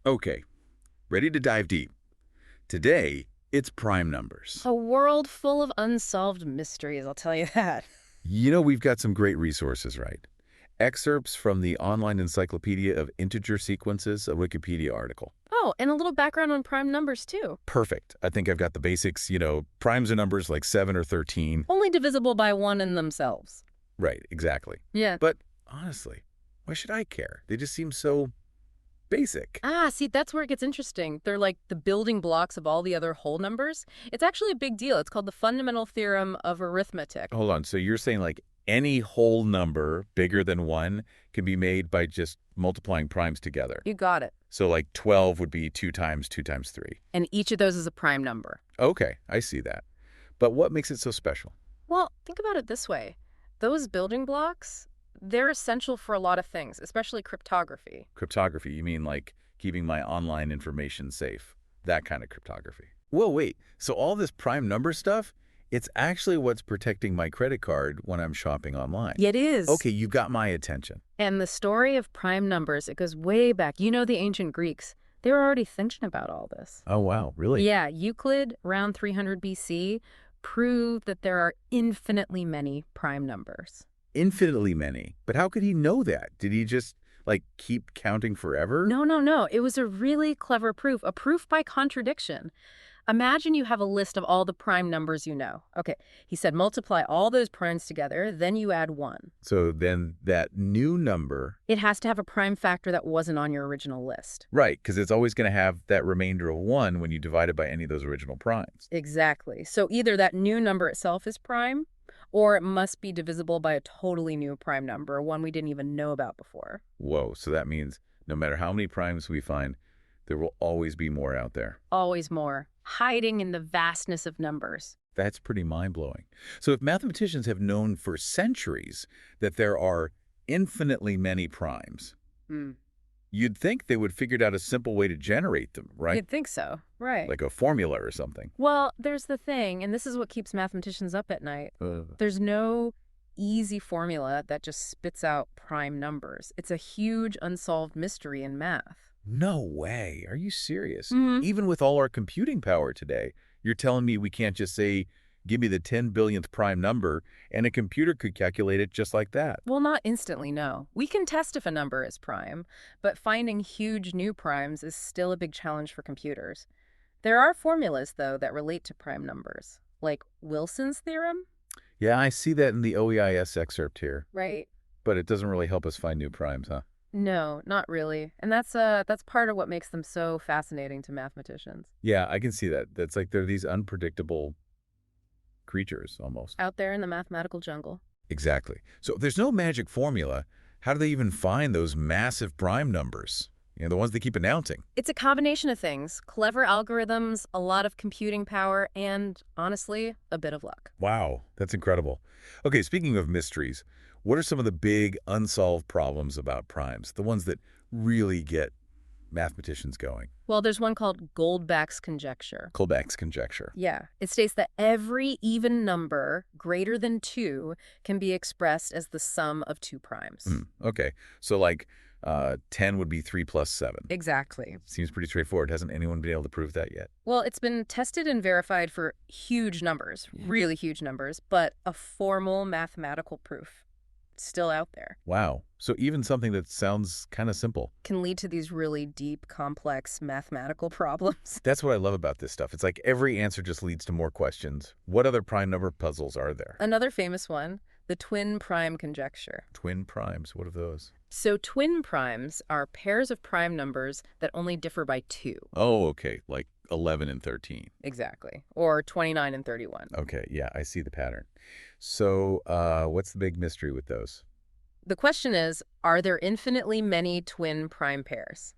Okay, ready to dive deep. Today, it's prime numbers. A world full of unsolved mysteries, I'll tell you that. We've got some great resources, right? Excerpts from the online encyclopedia of integer sequences, a Wikipedia article. Oh, and a little background on prime numbers, too. Perfect. I think I've got the basics, primes are numbers like 7 or 13. Only divisible by 1 in themselves. Right, exactly. Yeah. But honestly, why should I care? They just seem so basic. See, that's where it gets interesting. They're like the building blocks of all the other whole numbers. It's actually a big deal. It's called the fundamental theorem of arithmetic. Hold on, so you're saying like any whole number bigger than 1 can be made by just multiplying primes together. You got it. So like 12 would be 2 times 2 times 3. And each of those is a prime number. Okay, I see that. But what makes it so special? Well, think about it this way. Those building blocks, they're essential for a lot of things, especially cryptography. Cryptography, you mean like keeping my online information safe? That kind of cryptography. Whoa, wait. So all this prime number stuff, it's actually what's protecting my credit card when I'm shopping online. It is. Okay, you got my attention. And the story of prime numbers, it goes way back. You know the ancient Greeks. They were already thinking about all this. Oh, wow, really? Yeah, Euclid, around 300 BC, proved that there are infinitely many prime numbers. Infinitely many. But how could he know that? Did he just, keep counting forever? No. It was a really clever proof, a proof by contradiction. Imagine you have a list of all the prime numbers you know. Okay, he said multiply all those primes together, then you add 1. So then that new number... It has to have a prime factor that wasn't on your original list. Right, because it's always going to have that remainder of 1 when you divide it by any of those original primes. Exactly. So either that new number itself is prime, or it must be divisible by a totally new prime number, one we didn't even know about before. Whoa, so that means no matter how many primes we find, there will always be more out there. Always more, hiding in the vastness of numbers. That's pretty mind-blowing. So if mathematicians have known for centuries that there are infinitely many primes, you'd think they would have figured out a simple way to generate them, right? You'd think so, right. Like a formula or something. Well, there's the thing, and this is what keeps mathematicians up at night. There's no easy formula that just spits out prime numbers. It's a huge unsolved mystery in math. No way. Are you serious? Mm-hmm. Even with all our computing power today, you're telling me we can't just say, give me the 10 billionth prime number, and a computer could calculate it just like that? Well, not instantly, no. We can test if a number is prime, but finding huge new primes is still a big challenge for computers. There are formulas, though, that relate to prime numbers, like Wilson's theorem. Yeah, I see that in the OEIS excerpt here. Right. But it doesn't really help us find new primes, huh? No, not really. And that's part of what makes them so fascinating to mathematicians. Yeah, I can see that. That's like they're these unpredictable creatures, almost. Out there in the mathematical jungle. Exactly. So if there's no magic formula, how do they even find those massive prime numbers? The ones they keep announcing. It's a combination of things. Clever algorithms, a lot of computing power, and, honestly, a bit of luck. Wow, that's incredible. Okay, speaking of mysteries, what are some of the big unsolved problems about primes, the ones that really get mathematicians going? Well, there's one called Goldbach's conjecture. Goldbach's conjecture. Yeah. It states that every even number greater than 2 can be expressed as the sum of 2 primes. Okay. So 10 would be 3 plus 7. Exactly. Seems pretty straightforward. Hasn't anyone been able to prove that yet? Well, it's been tested and verified for huge numbers, really huge numbers, but a formal mathematical proof still out there. Wow. So even something that sounds kind of simple can lead to these really deep, complex mathematical problems. That's what I love about this stuff. It's like every answer just leads to more questions. What other prime number puzzles are there? Another famous one, the twin prime conjecture. Twin primes, what are those? So twin primes are pairs of prime numbers that only differ by 2. Oh, okay. Like 11 and 13. Exactly. Or 29 and 31. Okay, yeah, I see the pattern. So what's the big mystery with those? The question is, are there infinitely many twin prime pairs?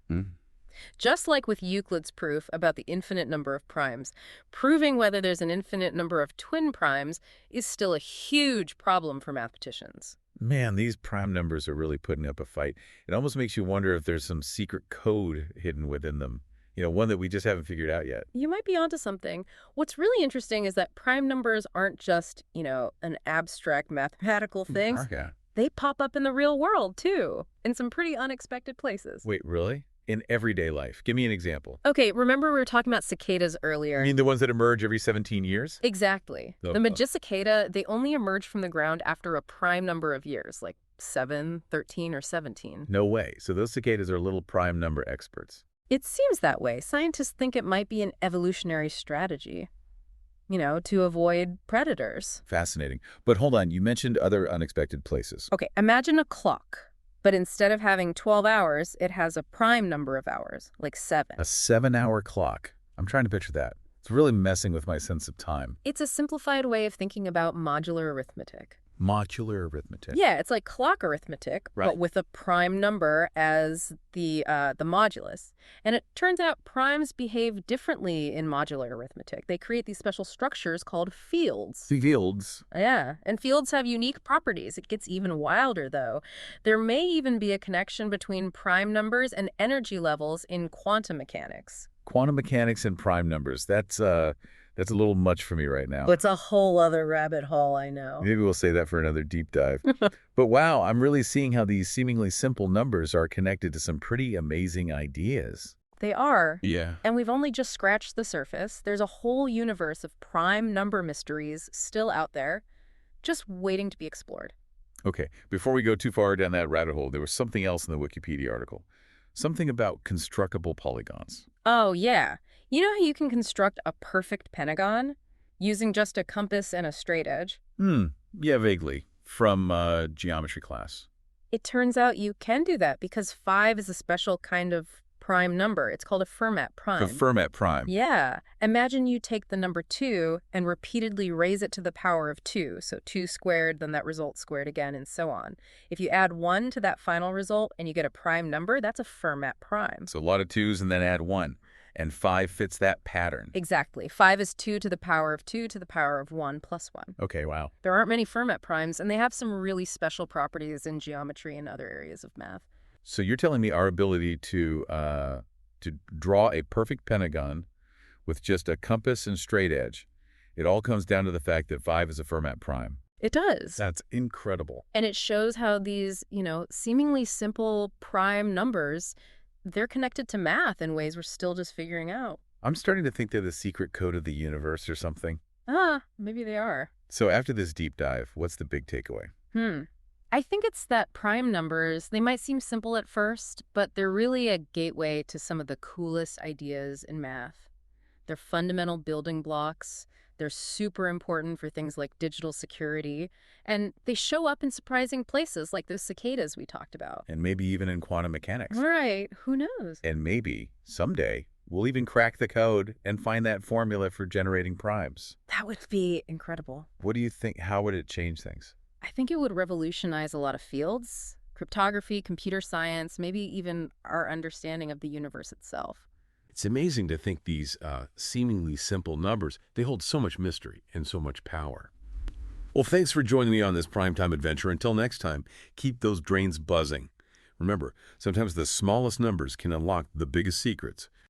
Just like with Euclid's proof about the infinite number of primes, proving whether there's an infinite number of twin primes is still a huge problem for mathematicians. Man, these prime numbers are really putting up a fight. It almost makes you wonder if there's some secret code hidden within them. One that we just haven't figured out yet. You might be onto something. What's really interesting is that prime numbers aren't just, an abstract mathematical thing. Okay. They pop up in the real world, too, in some pretty unexpected places. Wait, really? in everyday life? Give me an example. Okay, remember we were talking about cicadas You earlier? mean the ones that emerge every 17 years? Exactly. Oh, The Magicicada, they only emerge from the ground after a prime number of years, like 7, 13, or 17. no way. So those cicadas are little prime number experts. It seems that way. Scientists think it might be an evolutionary strategy, to avoid predators. Fascinating. But hold on, you mentioned other unexpected places. Okay, imagine a clock, but instead of having 12 hours, it has a prime number of hours, like 7. A 7-hour clock. I'm trying to picture that. It's really messing with my sense of time. It's a simplified way of thinking about modular arithmetic. Modular arithmetic. Yeah, it's like clock arithmetic, Right. but with a prime number as the modulus. And it turns out primes behave differently in modular arithmetic. They create these special structures called fields. Fields. Yeah, and fields have unique properties. It gets even wilder, though. There may even be a connection between prime numbers and energy levels in quantum mechanics. Quantum mechanics and prime numbers. That's a little much for me right now. It's a whole other rabbit hole, I know. Maybe we'll save that for another deep dive. But wow, I'm really seeing how these seemingly simple numbers are connected to some pretty amazing ideas. They are. Yeah. And we've only just scratched the surface. There's a whole universe of prime number mysteries still out there, just waiting to be explored. Okay, before we go too far down that rabbit hole, there was something else in the Wikipedia article. Something about constructible polygons. Oh, yeah. You know how you can construct a perfect pentagon using just a compass and a straight edge? Yeah, vaguely. From geometry class. It turns out you can do that because 5 is a special kind of prime number. It's called a Fermat prime. The Fermat prime. Yeah. Imagine you take the number 2 and repeatedly raise it to the power of 2. So 2 squared, then that result squared again, and so on. If you add 1 to that final result and you get a prime number, that's a Fermat prime. So a lot of 2's and then add 1. And 5 fits that pattern. Exactly. 5 is 2 to the power of 2 to the power of 1 plus 1. Okay, wow. There aren't many Fermat primes, and they have some really special properties in geometry and other areas of math. So you're telling me our ability to draw a perfect pentagon with just a compass and straight edge, it all comes down to the fact that 5 is a Fermat prime. It does. That's incredible. And it shows how these, seemingly simple prime numbers, they're connected to math in ways we're still just figuring out. I'm starting to think they're the secret code of the universe or something. Maybe they are. So after this deep dive, what's the big takeaway? I think it's that prime numbers, they might seem simple at first, but they're really a gateway to some of the coolest ideas in math. They're fundamental building blocks. They're super important for things like digital security. And they show up in surprising places like those cicadas we talked about. And maybe even in quantum mechanics. Right. Who knows? And maybe, someday, we'll even crack the code and find that formula for generating primes. That would be incredible. What do you think? How would it change things? I think it would revolutionize a lot of fields. Cryptography, computer science, maybe even our understanding of the universe itself. It's amazing to think these seemingly simple numbers, they hold so much mystery and so much power. Well, thanks for joining me on this primetime adventure. Until next time, keep those brains buzzing. Remember, sometimes the smallest numbers can unlock the biggest secrets.